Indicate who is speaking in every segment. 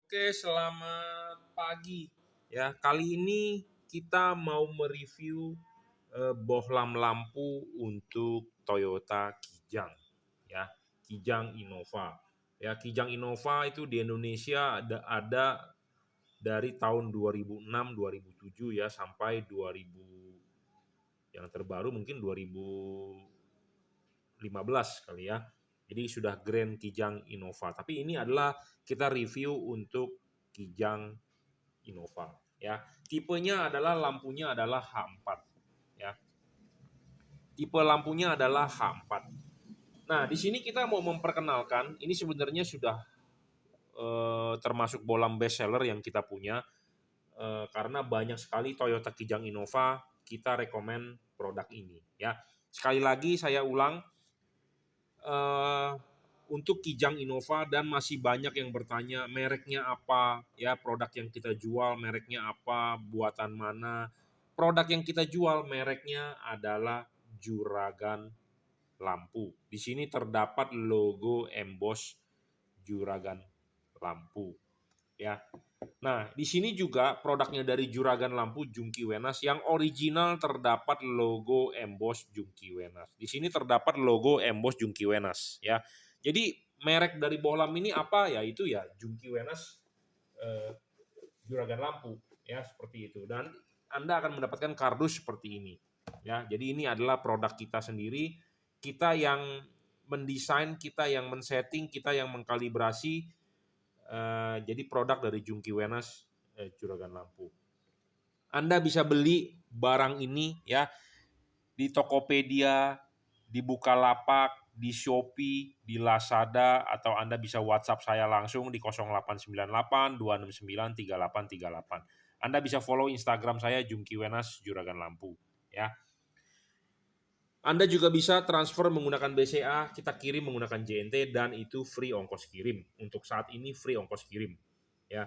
Speaker 1: Oke, selamat pagi. Ya, kali ini kita mau mereview bohlam lampu untuk Toyota Kijang. Ya, Kijang Innova. Ya, Kijang Innova itu di Indonesia ada dari tahun 2006, 2007 ya sampai 2000, yang terbaru mungkin 2015 kali ya. Jadi sudah Grand Kijang Innova. Tapi ini adalah kita review untuk Kijang Innova ya. Tipenya adalah lampunya adalah H4 ya. Tipe lampunya adalah H4. Nah, di sini kita mau memperkenalkan, ini sebenarnya sudah termasuk bohlam best seller yang kita punya karena banyak sekali Toyota Kijang Innova kita rekomen produk ini ya. Sekali lagi saya ulang, eh, untuk Kijang Innova, dan masih banyak yang bertanya mereknya apa ya, produk yang kita jual mereknya apa, buatan mana. Produk yang kita jual mereknya adalah Juragan Lampu. Di sini terdapat logo emboss Juragan Lampu ya. Nah, di sini juga produknya dari Juragan Lampu Jungki Wenas yang original terdapat logo emboss Jungki Wenas. Di sini terdapat logo emboss Jungki Wenas ya. Jadi merek dari bohlam ini apa ya? Itu ya Jungki Wenas eh, Juragan Lampu ya, seperti itu. Dan Anda akan mendapatkan kardus seperti ini ya. Jadi ini adalah produk kita sendiri, kita yang mendesain, kita yang men-setting, kita yang mengkalibrasi. Jadi produk dari Jungki Wenas Juragan Lampu. Anda bisa beli barang ini ya di Tokopedia, di Bukalapak, di Shopee, di Lazada, atau Anda bisa WhatsApp saya langsung di 0898 269 3838. Anda bisa follow Instagram saya Jungki Wenas Juragan Lampu ya. Anda juga bisa transfer menggunakan BCA, kita kirim menggunakan JNT, dan itu free ongkos kirim. Untuk saat ini free ongkos kirim ya.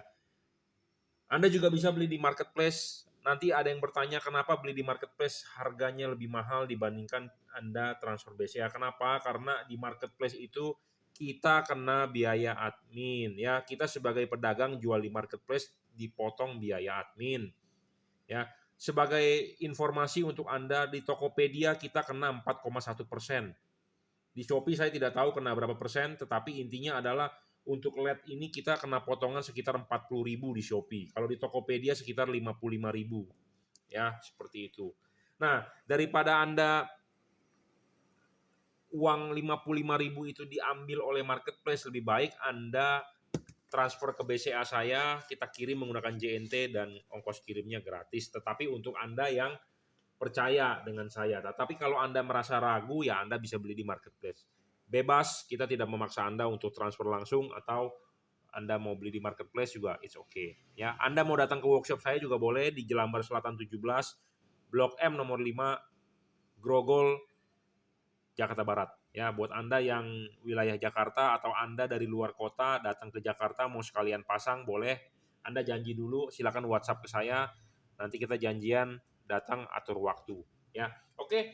Speaker 1: Anda juga bisa beli di marketplace. Nanti ada yang bertanya kenapa beli di marketplace harganya lebih mahal dibandingkan Anda transfer BCA. Kenapa? Karena di marketplace itu kita kena biaya admin ya. Kita sebagai pedagang jual di marketplace dipotong biaya admin ya. Sebagai informasi untuk Anda, di Tokopedia kita kena 4,1%. Di Shopee saya tidak tahu kena berapa persen, tetapi intinya adalah untuk LED ini kita kena potongan sekitar 40.000 di Shopee. Kalau di Tokopedia sekitar 55.000. Ya, seperti itu. Nah, daripada Anda uang 55.000 itu diambil oleh marketplace, lebih baik Anda transfer ke BCA saya, kita kirim menggunakan JNT dan ongkos kirimnya gratis. Tetapi untuk Anda yang percaya dengan saya. Tapi kalau Anda merasa ragu, ya Anda bisa beli di marketplace. Bebas, kita tidak memaksa Anda untuk transfer langsung, atau Anda mau beli di marketplace juga it's okay. Ya, Anda mau datang ke workshop saya juga boleh di Jelambar Selatan 17, Blok M nomor 5, Grogol, Jakarta Barat. Ya, buat Anda yang wilayah Jakarta atau Anda dari luar kota datang ke Jakarta mau sekalian pasang, boleh. Anda janji dulu, silakan WhatsApp ke saya. Nanti kita janjian datang atur waktu. Ya, oke.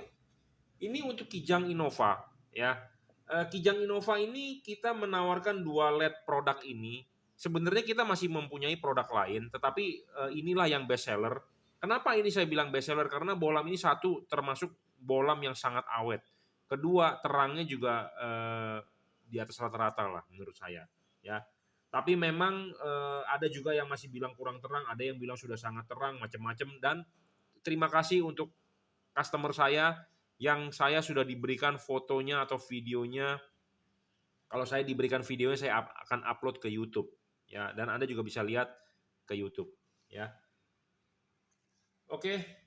Speaker 1: Ini untuk Kijang Innova. Ya, Kijang Innova ini kita menawarkan dua LED produk ini. Sebenarnya kita masih mempunyai produk lain, tetapi inilah yang best seller. Kenapa ini saya bilang best seller? Karena bohlam ini satu termasuk bohlam yang sangat awet. Kedua, terangnya juga di atas rata-rata lah menurut saya. Ya, tapi memang ada juga yang masih bilang kurang terang, ada yang bilang sudah sangat terang, macam-macam. Dan terima kasih untuk customer saya yang saya sudah diberikan fotonya atau videonya. Kalau saya diberikan videonya, saya akan upload ke YouTube ya, dan Anda juga bisa lihat ke YouTube ya. Oke,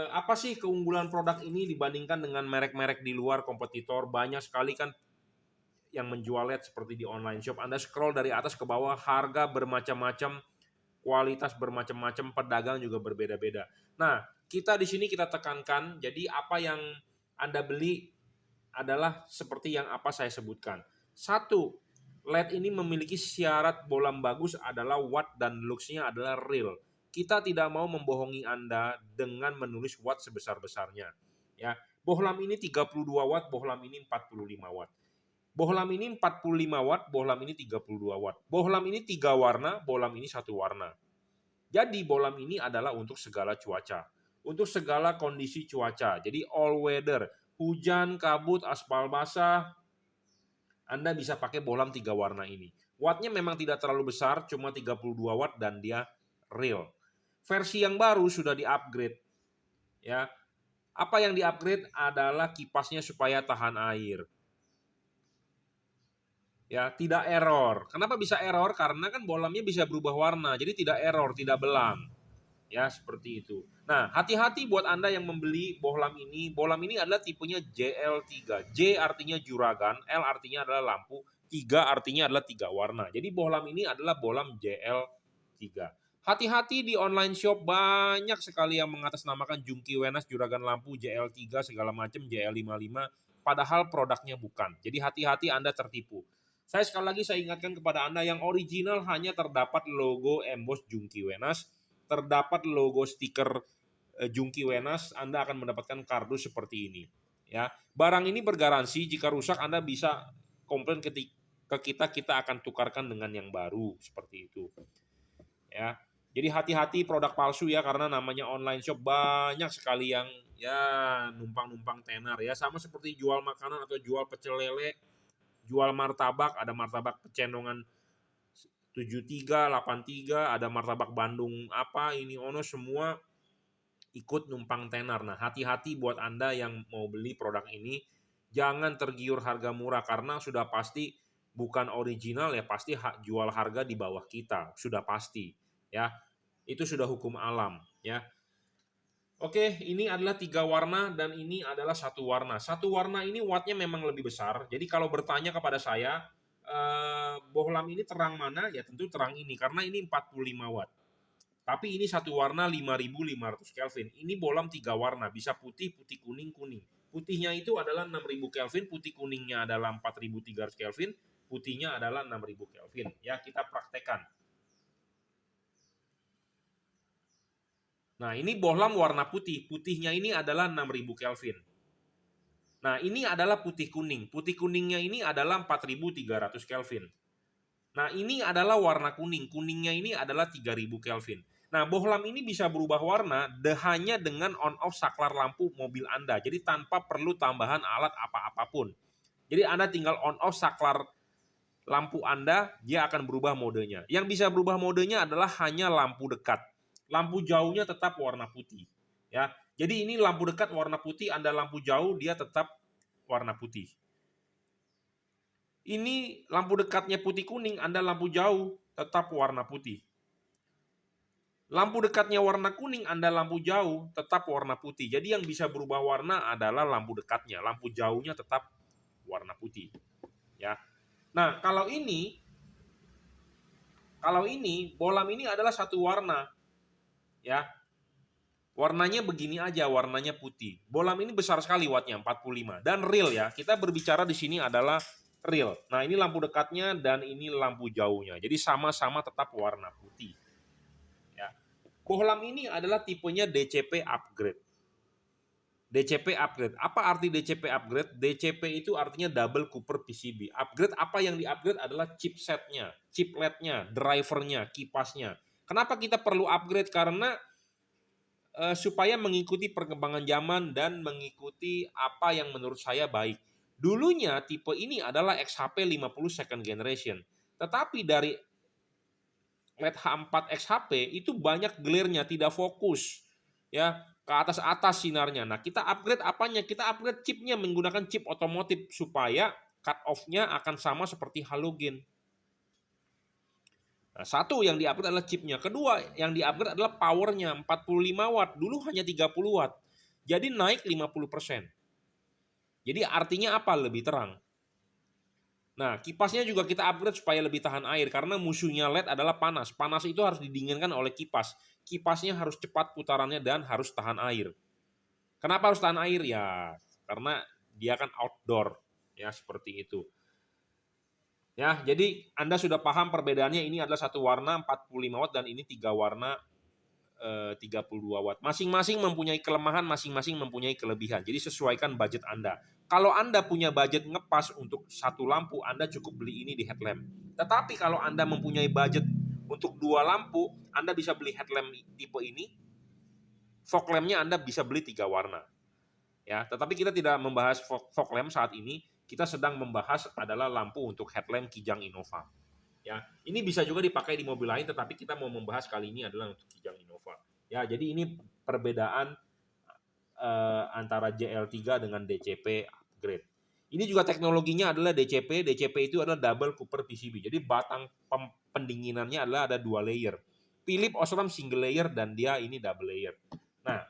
Speaker 1: apa sih keunggulan produk ini dibandingkan dengan merek-merek di luar kompetitor? Banyak sekali kan yang menjual LED seperti di online shop. Anda scroll dari atas ke bawah, harga bermacam-macam, kualitas bermacam-macam, pedagang juga berbeda-beda. Nah, kita di sini kita tekankan, jadi apa yang Anda beli adalah seperti yang apa saya sebutkan. Satu, LED ini memiliki syarat bohlam bagus adalah watt dan luxnya adalah real. Kita tidak mau membohongi Anda dengan menulis watt sebesar-besarnya. Ya, bohlam ini 32 watt, bohlam ini 45 watt. Bohlam ini 45 watt, bohlam ini 32 watt. Bohlam ini 3 warna, bohlam ini 1 warna. Jadi bohlam ini adalah untuk segala cuaca. Untuk segala kondisi cuaca. Jadi all weather. Hujan, kabut, aspal basah. Anda bisa pakai bohlam 3 warna ini. Wattnya memang tidak terlalu besar, cuma 32 watt dan dia real. Versi yang baru sudah di-upgrade. Ya. Apa yang di-upgrade adalah kipasnya supaya tahan air. Ya, tidak error. Kenapa bisa error? Karena kan bohlamnya bisa berubah warna, jadi tidak error, tidak belang. Ya, seperti itu. Nah, hati-hati buat Anda yang membeli bohlam ini. Bohlam ini adalah tipenya JL3. J artinya juragan, L artinya adalah lampu, 3 artinya adalah 3 warna. Jadi bohlam ini adalah bohlam JL3. Hati-hati di online shop, banyak sekali yang mengatasnamakan Jungki Wenas, juragan lampu, JL3, segala macam, JL55. Padahal produknya bukan. Jadi hati-hati Anda tertipu. Sekali lagi saya ingatkan kepada Anda, yang original hanya terdapat logo emboss Jungki Wenas, terdapat logo stiker Jungki Wenas, Anda akan mendapatkan kardus seperti ini. Ya, barang ini bergaransi, jika rusak Anda bisa komplain ke kita, kita akan tukarkan dengan yang baru seperti itu. Ya, jadi hati-hati produk palsu ya, karena namanya online shop banyak sekali yang ya numpang-numpang tenar ya, sama seperti jual makanan atau jual pecel lele, jual martabak, ada martabak Pecenongan 73, 83, ada martabak Bandung apa ini ono, semua ikut numpang tenar. Nah, hati-hati buat Anda yang mau beli produk ini, jangan tergiur harga murah karena sudah pasti bukan original ya, pasti jual harga di bawah kita, sudah pasti ya. Itu sudah hukum alam ya. Oke, ini adalah 3 warna dan ini adalah 1 warna. 1 warna ini wattnya memang lebih besar. Jadi kalau bertanya kepada saya, bohlam ini terang mana? Ya tentu terang ini, karena ini 45 watt. Tapi ini 1 warna 5500 Kelvin. Ini bohlam 3 warna, bisa putih, putih kuning, kuning. Putihnya itu adalah 6000 Kelvin, putih kuningnya adalah 4300 Kelvin, putihnya adalah 6000 Kelvin. Ya, kita praktekkan. Nah, ini bohlam warna putih. Putihnya ini adalah 6000 Kelvin. Nah, ini adalah putih kuning. Putih kuningnya ini adalah 4300 Kelvin. Nah, ini adalah warna kuning. Kuningnya ini adalah 3000 Kelvin. Nah, bohlam ini bisa berubah warna hanya dengan on-off saklar lampu mobil Anda. Jadi tanpa perlu tambahan alat apa-apapun. Jadi Anda tinggal on-off saklar lampu Anda, dia akan berubah modenya. Yang bisa berubah modenya adalah hanya lampu dekat. Lampu jauhnya tetap warna putih. Ya, jadi ini lampu dekat warna putih, Anda lampu jauh dia tetap warna putih. Ini lampu dekatnya putih kuning, Anda lampu jauh tetap warna putih. Lampu dekatnya warna kuning, Anda lampu jauh tetap warna putih. Jadi yang bisa berubah warna adalah lampu dekatnya, lampu jauhnya tetap warna putih. Ya. Nah, kalau ini bohlam ini adalah 1 warna. Ya. Warnanya begini aja, warnanya putih. Bohlam ini besar sekali wattnya, 45 dan real ya. Kita berbicara di sini adalah real. Nah, ini lampu dekatnya dan ini lampu jauhnya. Jadi sama-sama tetap warna putih. Ya. Bohlam ini adalah tipenya DCP upgrade. DCP upgrade. Apa arti DCP upgrade? DCP itu artinya double copper PCB. Upgrade, apa yang di-upgrade adalah chipsetnya, chipletnya, drivernya, kipasnya. Kenapa kita perlu upgrade? Karena supaya mengikuti perkembangan zaman dan mengikuti apa yang menurut saya baik. Dulunya tipe ini adalah XHP 50 second generation. Tetapi dari LED H4 XHP itu banyak glare-nya, tidak fokus. Ya, ke atas-atas sinarnya. Nah, kita upgrade apanya? Kita upgrade chipnya menggunakan chip otomotif supaya cut off-nya akan sama seperti halogen. Nah, satu yang di-upgrade adalah chipnya. Kedua, yang di-upgrade adalah powernya, 45 watt. Dulu hanya 30 watt. Jadi naik 50%. Jadi artinya apa? Lebih terang. Nah, kipasnya juga kita upgrade supaya lebih tahan air. Karena musuhnya LED adalah panas. Panas itu harus didinginkan oleh kipas. Kipasnya harus cepat putarannya dan harus tahan air. Kenapa harus tahan air? Ya, karena dia kan outdoor. Ya, seperti itu. Ya, jadi Anda sudah paham perbedaannya. Ini adalah 1 warna 45 watt dan ini 3 warna 32 watt. Masing-masing mempunyai kelemahan, masing-masing mempunyai kelebihan. Jadi sesuaikan budget Anda. Kalau Anda punya budget ngepas untuk satu lampu, Anda cukup beli ini di headlamp. Tetapi kalau Anda mempunyai budget untuk 2 lampu, Anda bisa beli headlamp tipe ini. Fog lamp-nya Anda bisa beli 3 warna. Ya, tetapi kita tidak membahas fog lamp saat ini. Kita sedang membahas adalah lampu untuk headlamp Kijang Innova. Ya, ini bisa juga dipakai di mobil lain, tetapi kita mau membahas kali ini adalah untuk Kijang Innova. Ya, jadi ini perbedaan antara JL3 dengan DCP upgrade. Ini juga teknologinya adalah DCP. DCP itu adalah double copper PCB. Jadi batang pendinginannya adalah ada 2 layer. Philips Osram single layer dan dia ini double layer. Nah,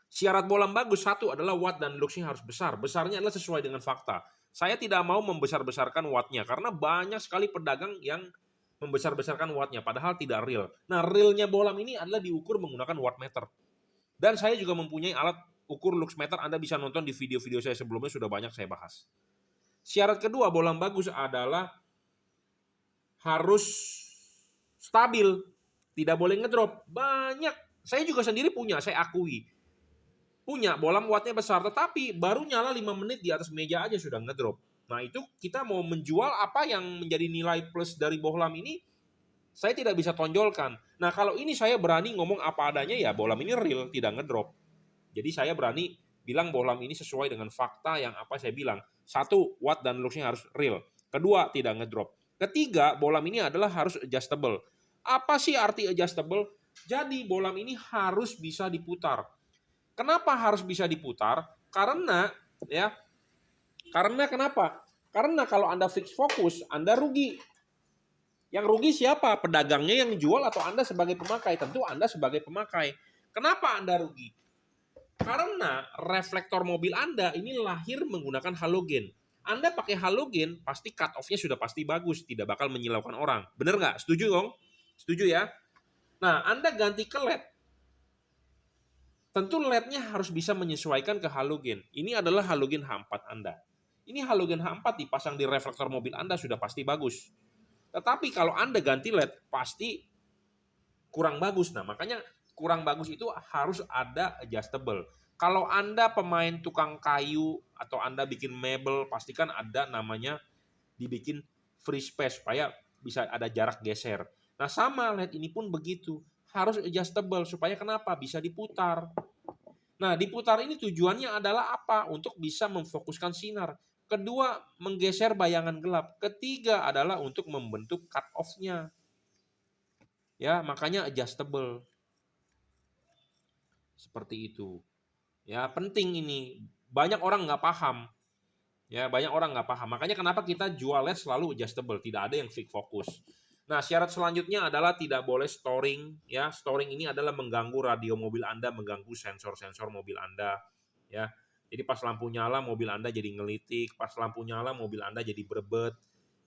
Speaker 1: syarat bohlam bagus satu adalah watt dan lux-nya harus besar. Besarnya adalah sesuai dengan fakta. Saya tidak mau membesar-besarkan wattnya karena banyak sekali pedagang yang membesar-besarkan wattnya padahal tidak real. Nah, realnya bohlam ini adalah diukur menggunakan wattmeter. Dan saya juga mempunyai alat ukur lux meter. Anda bisa nonton di video-video saya sebelumnya, sudah banyak saya bahas. Syarat kedua bohlam bagus adalah harus stabil, tidak boleh ngedrop. Banyak, saya juga sendiri punya, saya akui. Punya bohlam wattnya besar, tetapi baru nyala 5 menit di atas meja aja sudah ngedrop. Nah itu kita mau menjual apa yang menjadi nilai plus dari bohlam ini, saya tidak bisa tonjolkan. Nah kalau ini saya berani ngomong apa adanya ya bohlam ini real, tidak ngedrop. Jadi saya berani bilang bohlam ini sesuai dengan fakta yang apa saya bilang. Satu, watt dan lux-nya harus real. Kedua, tidak ngedrop. Ketiga, bohlam ini adalah harus adjustable. Apa sih arti adjustable? Jadi bohlam ini harus bisa diputar. Kenapa harus bisa diputar? Karena kenapa? Karena kalau Anda fix fokus, Anda rugi. Yang rugi siapa? Pedagangnya yang jual atau Anda sebagai pemakai? Tentu Anda sebagai pemakai. Kenapa Anda rugi? Karena reflektor mobil Anda ini lahir menggunakan halogen. Anda pakai halogen, pasti cut off-nya sudah pasti bagus. Tidak bakal menyilaukan orang. Bener nggak? Setuju dong? Setuju ya? Nah, Anda ganti ke LED. Tentu LED-nya harus bisa menyesuaikan ke halogen. Ini adalah halogen H4 Anda. Ini halogen H4 dipasang di reflektor mobil Anda sudah pasti bagus. Tetapi kalau Anda ganti LED, pasti kurang bagus. Nah, makanya kurang bagus itu harus ada adjustable. Kalau Anda pemain tukang kayu atau Anda bikin mebel, pastikan ada namanya dibikin free space supaya bisa ada jarak geser. Nah, sama LED ini pun begitu. Harus adjustable supaya kenapa? Bisa diputar. Nah, diputar ini tujuannya adalah apa? Untuk bisa memfokuskan sinar. Kedua, menggeser bayangan gelap. Ketiga adalah untuk membentuk cut off-nya. Ya, makanya adjustable. Seperti itu. Ya, penting ini. Banyak orang nggak paham. Ya, banyak orang nggak paham. Makanya kenapa kita jual LED selalu adjustable, tidak ada yang fix fokus. Nah, syarat selanjutnya adalah tidak boleh storing. Ya, storing ini adalah mengganggu radio mobil Anda, mengganggu sensor-sensor mobil Anda. Ya, jadi pas lampu nyala mobil Anda jadi ngelitik, pas lampu nyala mobil Anda jadi berebet,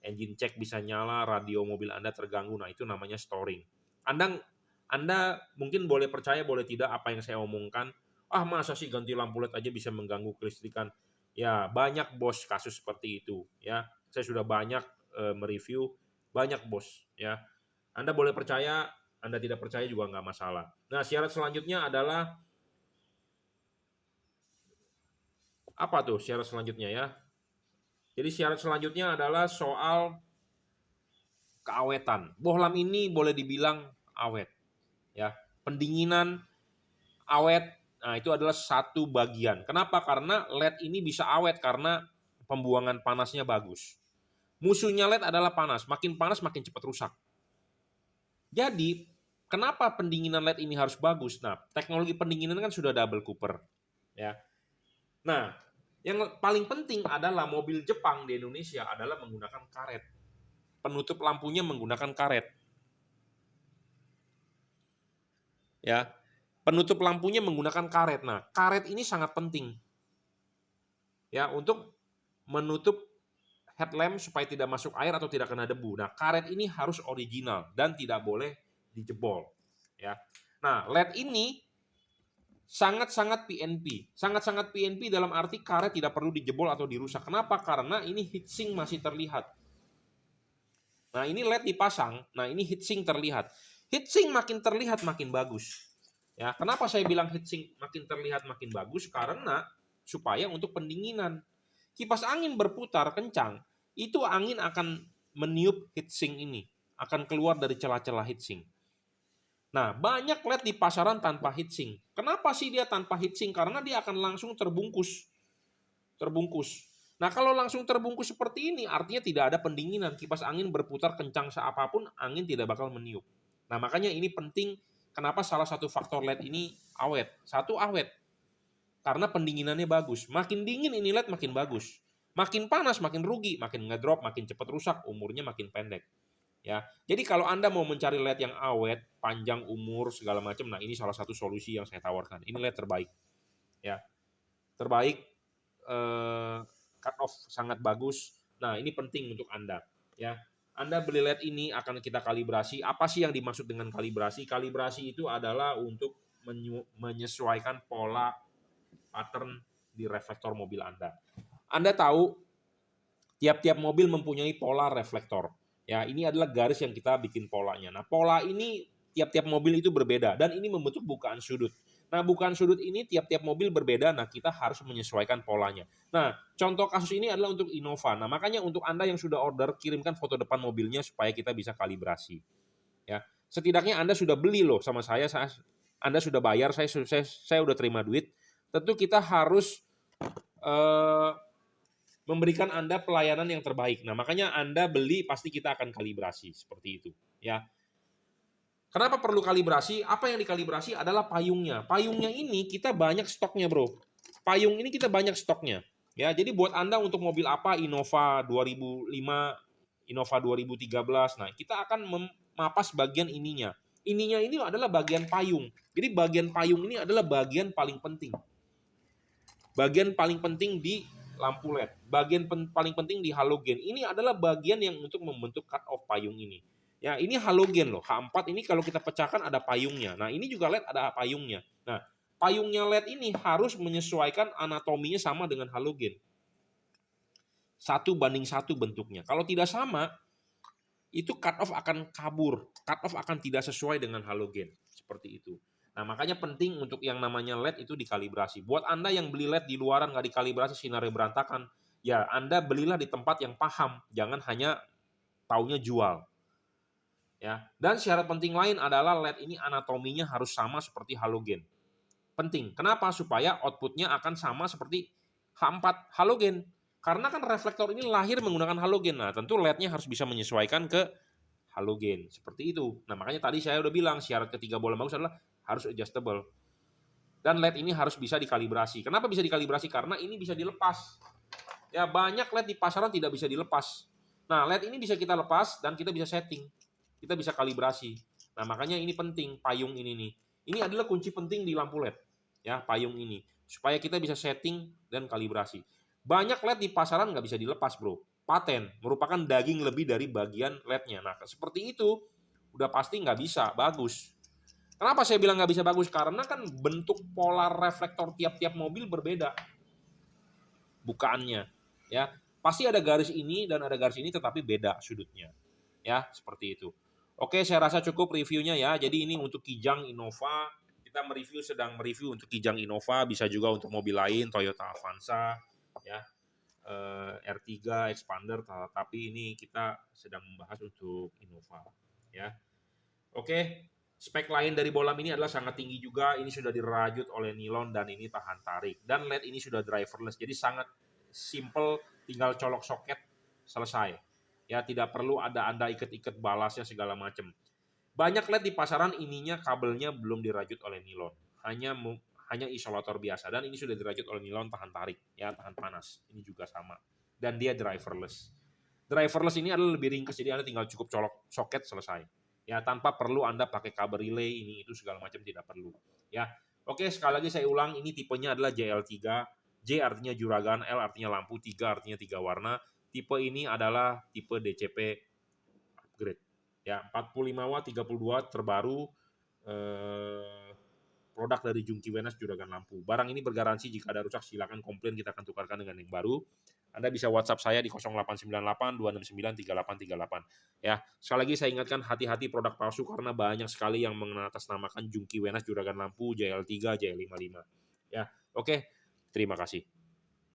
Speaker 1: engine check bisa nyala, radio mobil Anda terganggu. Nah, itu namanya storing. Anda mungkin boleh percaya, boleh tidak apa yang saya omongkan. Ah, masa sih ganti lampu LED aja bisa mengganggu kelistrikan? Ya, banyak bos kasus seperti itu. Ya, saya sudah banyak mereview, banyak bos. Ya, Anda boleh percaya, Anda tidak percaya juga nggak masalah. Nah, syarat selanjutnya adalah apa tuh syarat selanjutnya ya? Jadi syarat selanjutnya adalah soal keawetan. Bohlam ini boleh dibilang awet. Ya, pendinginan awet. Nah, itu adalah satu bagian. Kenapa? Karena LED ini bisa awet karena pembuangan panasnya bagus. Musuhnya LED adalah panas. Makin panas makin cepat rusak. Jadi, kenapa pendinginan LED ini harus bagus? Nah, teknologi pendinginan kan sudah double cooper. Ya. Nah, yang paling penting adalah mobil Jepang di Indonesia adalah menggunakan karet. Penutup lampunya menggunakan karet. Ya. Penutup lampunya menggunakan karet. Nah, karet ini sangat penting. Ya, untuk menutup headlamp supaya tidak masuk air atau tidak kena debu. Nah, karet ini harus original dan tidak boleh dijebol. Ya. Nah, LED ini sangat-sangat PNP. Sangat-sangat PNP dalam arti karet tidak perlu dijebol atau dirusak. Kenapa? Karena ini heatsink masih terlihat. Nah, ini LED dipasang. Nah, ini heatsink terlihat. Heatsink makin terlihat makin bagus. Ya, kenapa saya bilang heatsink makin terlihat makin bagus? Karena supaya untuk pendinginan. Kipas angin berputar kencang, itu angin akan meniup heatsink ini, akan keluar dari celah-celah heatsink. Nah, banyak LED di pasaran tanpa heatsink. Kenapa sih dia tanpa heatsink? Karena dia akan langsung terbungkus. Nah, kalau langsung terbungkus seperti ini, artinya tidak ada pendinginan. Kipas angin berputar kencang seapapun, angin tidak bakal meniup. Nah, makanya ini penting. Kenapa salah satu faktor LED ini awet? Satu, awet. Karena pendinginannya bagus. Makin dingin ini LED makin bagus. Makin panas makin rugi, makin ngedrop, makin cepat rusak, umurnya makin pendek. Ya, jadi kalau Anda mau mencari LED yang awet, panjang umur segala macam, nah ini salah satu solusi yang saya tawarkan. Ini LED terbaik, ya, terbaik, cut off sangat bagus. Nah ini penting untuk Anda, ya. Anda beli LED ini akan kita kalibrasi. Apa sih yang dimaksud dengan kalibrasi? Kalibrasi itu adalah untuk menyesuaikan pola pattern di reflektor mobil Anda. Anda tahu tiap-tiap mobil mempunyai pola reflektor. Ya, ini adalah garis yang kita bikin polanya. Nah, pola ini tiap-tiap mobil itu berbeda dan ini membentuk bukaan sudut. Nah, bukaan sudut ini tiap-tiap mobil berbeda. Nah, kita harus menyesuaikan polanya. Nah, contoh kasus ini adalah untuk Innova. Nah, makanya untuk Anda yang sudah order, kirimkan foto depan mobilnya supaya kita bisa kalibrasi. Ya, setidaknya Anda sudah beli loh sama saya Anda sudah bayar, saya sudah terima duit. Tentu kita harus memberikan Anda pelayanan yang terbaik. Nah, makanya Anda beli pasti kita akan kalibrasi seperti itu, ya. Kenapa perlu kalibrasi? Apa yang dikalibrasi adalah payungnya. Payungnya ini kita banyak stoknya, Bro. Payung ini kita banyak stoknya. Ya, jadi buat Anda untuk mobil apa Innova 2005, Innova 2013. Nah, kita akan memapas bagian ininya. Ininya ini adalah bagian payung. Jadi bagian payung ini adalah bagian paling penting. Bagian paling penting di lampu LED. Bagian paling penting di halogen. Ini adalah bagian yang untuk membentuk cut off payung ini. Ya, ini halogen loh. H4 ini kalau kita pecahkan ada payungnya. Nah, ini juga LED ada payungnya. Nah, payungnya LED ini harus menyesuaikan anatominya sama dengan halogen. 1:1 bentuknya. Kalau tidak sama, itu cut off akan kabur. Cut off akan tidak sesuai dengan halogen. Seperti itu. Nah, makanya penting untuk yang namanya LED itu dikalibrasi. Buat Anda yang beli LED di luaran nggak dikalibrasi, sinarnya berantakan, ya Anda belilah di tempat yang paham. Jangan hanya taunya jual. Ya. Dan syarat penting lain adalah LED ini anatominya harus sama seperti halogen. Penting. Kenapa? Supaya outputnya akan sama seperti H4 halogen. Karena kan reflektor ini lahir menggunakan halogen. Nah, tentu LED-nya harus bisa menyesuaikan ke halogen. Seperti itu. Nah, makanya tadi saya udah bilang syarat ketiga bola bagus adalah harus adjustable. Dan LED ini harus bisa dikalibrasi. Kenapa bisa dikalibrasi? Karena ini bisa dilepas. Ya, banyak LED di pasaran tidak bisa dilepas. Nah, LED ini bisa kita lepas dan kita bisa setting. Kita bisa kalibrasi. Nah, makanya ini penting, payung ini nih. Ini adalah kunci penting di lampu LED. Ya, payung ini. Supaya kita bisa setting dan kalibrasi. Banyak LED di pasaran nggak bisa dilepas, bro. Paten, merupakan daging lebih dari bagian LED-nya. Nah, seperti itu, udah pasti nggak bisa, bagus. Kenapa saya bilang nggak bisa bagus? Karena kan bentuk pola reflektor tiap-tiap mobil berbeda. Bukaannya. Ya, pasti ada garis ini dan ada garis ini tetapi beda sudutnya. Ya, seperti itu. Oke, saya rasa cukup reviewnya ya. Jadi ini untuk Kijang Innova. Kita sedang mereview untuk Kijang Innova, bisa juga untuk mobil lain, Toyota Avanza, ya, R3, Expander, tapi ini kita sedang membahas untuk Innova. Ya, oke. Spek lain dari bolam ini adalah sangat tinggi juga. Ini sudah dirajut oleh nilon dan ini tahan tarik. Dan LED ini sudah driverless. Jadi sangat simple, tinggal colok soket, selesai. Ya, tidak perlu ada Anda ikat-ikat balasnya segala macam. Banyak LED di pasaran ininya kabelnya belum dirajut oleh nilon. Hanya isolator biasa dan ini sudah dirajut oleh nilon tahan tarik, ya, tahan panas. Ini juga sama. Dan dia driverless. Driverless ini adalah lebih ringkas, jadi Anda tinggal cukup colok soket, selesai. Ya, tanpa perlu Anda pakai kabel relay ini itu segala macam, tidak perlu. Ya. Oke, sekali lagi saya ulang, ini tipenya adalah JL3. J artinya juragan, L artinya lampu, 3 artinya 3 warna. Tipe ini adalah tipe DCP upgrade. Ya, 45 watt 32 terbaru, produk dari Jungki Wenas juragan lampu. Barang ini bergaransi, jika ada rusak silakan komplain, kita akan tukarkan dengan yang baru. Anda bisa WhatsApp saya di 0898 269 3838. Ya, sekali lagi saya ingatkan, hati-hati produk palsu karena banyak sekali yang mengatasnamakan Jungki Wenas juragan lampu, JL3, JL55. Ya, oke. Terima kasih.